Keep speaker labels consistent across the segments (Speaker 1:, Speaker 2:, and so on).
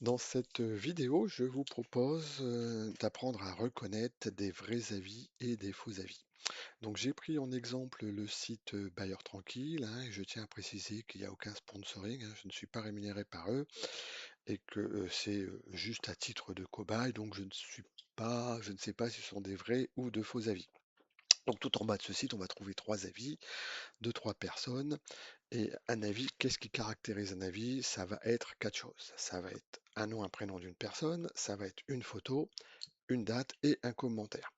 Speaker 1: Dans cette vidéo, je vous propose d'apprendre à reconnaître des vrais avis et des faux avis. Donc j'ai pris en exemple le site Bailleur Tranquille, hein, et je tiens à préciser qu'il n'y a aucun sponsoring, hein, je ne suis pas rémunéré par eux et que c'est juste à titre de cobaye, donc je ne sais pas si ce sont des vrais ou de faux avis. Donc tout en bas de ce site, on va trouver trois avis de trois personnes. Et un avis, qu'est-ce qui caractérise un avis? Ça va être quatre choses. Ça va être un nom, un prénom d'une personne, ça va être une photo, une date et un commentaire.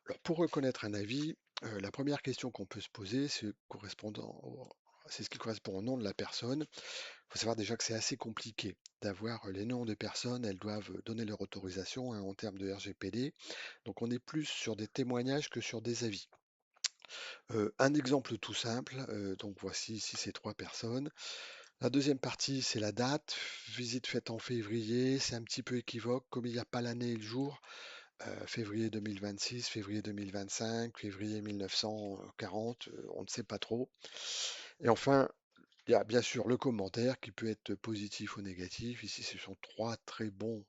Speaker 1: Alors pour reconnaître un avis, la première question qu'on peut se poser, c'est ce qui correspond au nom de la personne. Il faut savoir déjà que c'est assez compliqué d'avoir les noms de personnes, elles doivent donner leur autorisation, hein, en termes de RGPD. Donc on est plus sur des témoignages que sur des avis. Un exemple tout simple, donc voici ici ces trois personnes. La deuxième partie, c'est la date. Visite faite en février, c'est un petit peu équivoque, comme il n'y a pas l'année et le jour. Février 2026, février 2025, février 1940, on ne sait pas trop. Et enfin, il y a bien sûr le commentaire qui peut être positif ou négatif. Ici, ce sont trois très bonnes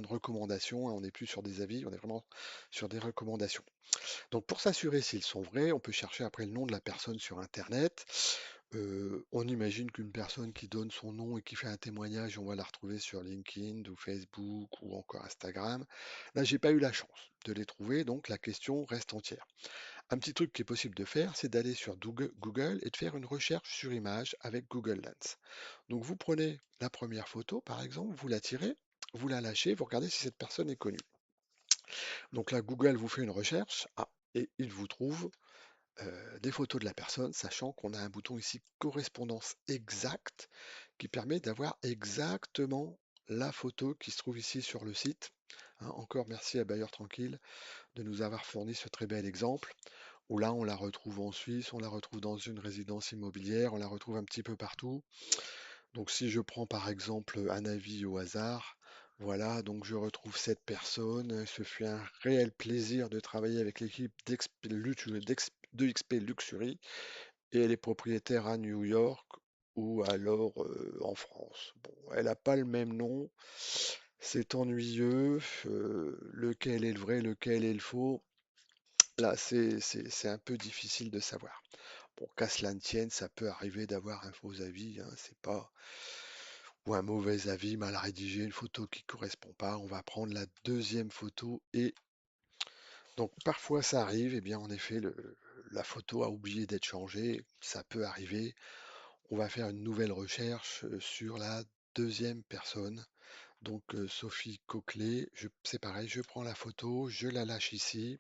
Speaker 1: recommandations, hein. On n'est plus sur des avis, on est vraiment sur des recommandations. Donc pour s'assurer s'ils sont vrais, on peut chercher après le nom de la personne sur Internet. On imagine qu'une personne qui donne son nom et qui fait un témoignage, on va la retrouver sur LinkedIn ou Facebook ou encore Instagram. Là, j'ai pas eu la chance de les trouver, donc la question reste entière. Un petit truc qui est possible de faire, c'est d'aller sur Google et de faire une recherche sur image avec Google Lens. Donc vous prenez la première photo, par exemple, vous la tirez, vous la lâchez, vous regardez si cette personne est connue. Donc là, Google vous fait une recherche, et il vous trouve des photos de la personne, sachant qu'on a un bouton ici correspondance exacte qui permet d'avoir exactement la photo qui se trouve ici sur le site. Hein, encore merci à Bailleur Tranquille de nous avoir fourni ce très bel exemple, où là on la retrouve en Suisse, on la retrouve dans une résidence immobilière, on la retrouve un petit peu partout. Donc si je prends par exemple un avis au hasard, voilà, donc je retrouve cette personne. Ce fut un réel plaisir de travailler avec l'équipe de XP Luxury et elle est propriétaire à New York ou alors en France. Bon, elle n'a pas le même nom, c'est ennuyeux. Lequel est le vrai, lequel est le faux? Là, c'est un peu difficile de savoir. Bon, qu'à cela ne tienne, ça peut arriver d'avoir un faux avis, hein, c'est pas ou un mauvais avis mal rédigé, une photo qui correspond pas. On va prendre la deuxième photo et donc parfois ça arrive, et bien en effet la photo a oublié d'être changée, ça peut arriver. On va faire une nouvelle recherche sur la deuxième personne. Donc Sophie Coquelet, c'est pareil, je prends la photo, je la lâche ici.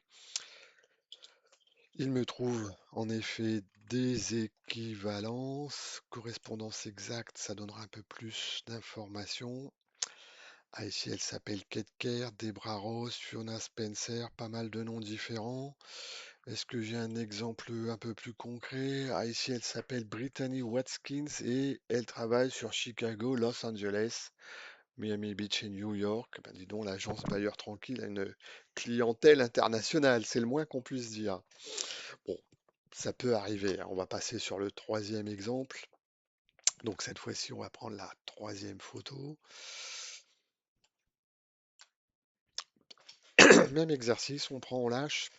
Speaker 1: Il me trouve en effet des équivalences, correspondance exacte, ça donnera un peu plus d'informations. Ah, ici, elle s'appelle Kate Kerr, Debra Rose, Fiona Spencer, pas mal de noms différents. Est-ce que j'ai un exemple un peu plus concret? Ah, ici, elle s'appelle Brittany Watkins et elle travaille sur Chicago, Los Angeles, Miami Beach et New York. Ben, dis donc, l'agence Bailleur Tranquille a une clientèle internationale, c'est le moins qu'on puisse dire. Bon, ça peut arriver, hein. On va passer sur le troisième exemple. Donc cette fois-ci, on va prendre la troisième photo. Même exercice, on prend, on lâche.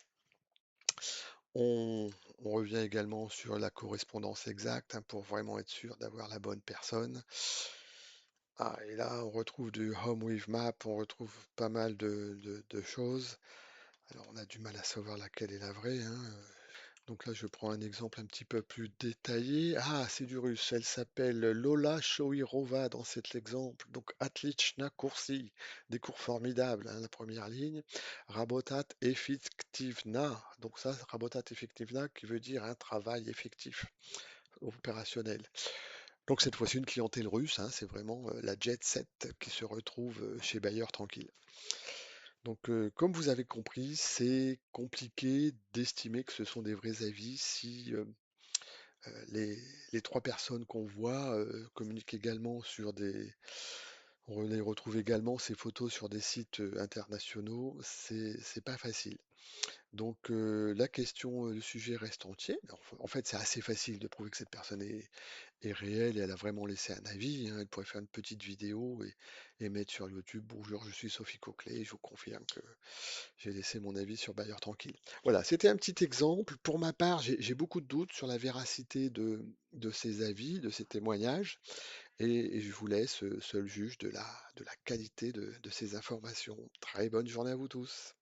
Speaker 1: On, on revient également sur la correspondance exacte, hein, pour vraiment être sûr d'avoir la bonne personne. Ah, et là, on retrouve du Home with Map, on retrouve pas mal de choses. Alors, on a du mal à savoir laquelle est la vraie, hein. Donc là, je prends un exemple un petit peu plus détaillé. Ah, c'est du russe. Elle s'appelle Lola Shoirova dans cet exemple. Donc, Atlichna Kursi, des cours formidables, hein, la première ligne. Rabotat effektivna. Donc ça, Rabotat effektivna qui veut dire un travail effectif, opérationnel. Donc cette fois-ci, une clientèle russe, hein, c'est vraiment la jet set qui se retrouve chez Bayer Tranquille. Donc, comme vous avez compris, c'est compliqué d'estimer que ce sont des vrais avis si les trois personnes qu'on voit communiquent également sur des, On les retrouve également ces photos sur des sites internationaux, c'est pas facile. Donc la question, le sujet reste entier. En fait, c'est assez facile de prouver que cette personne est réelle et elle a vraiment laissé un avis, hein. Elle pourrait faire une petite vidéo et mettre sur YouTube: «Bonjour, je suis Sophie Coquelet, je vous confirme que j'ai laissé mon avis sur Bailleur Tranquille». Voilà, c'était un petit exemple. Pour ma part, j'ai beaucoup de doutes sur la véracité de ces avis, de ces témoignages, et je vous laisse seul juge de la qualité de ces informations. Très bonne journée à vous tous.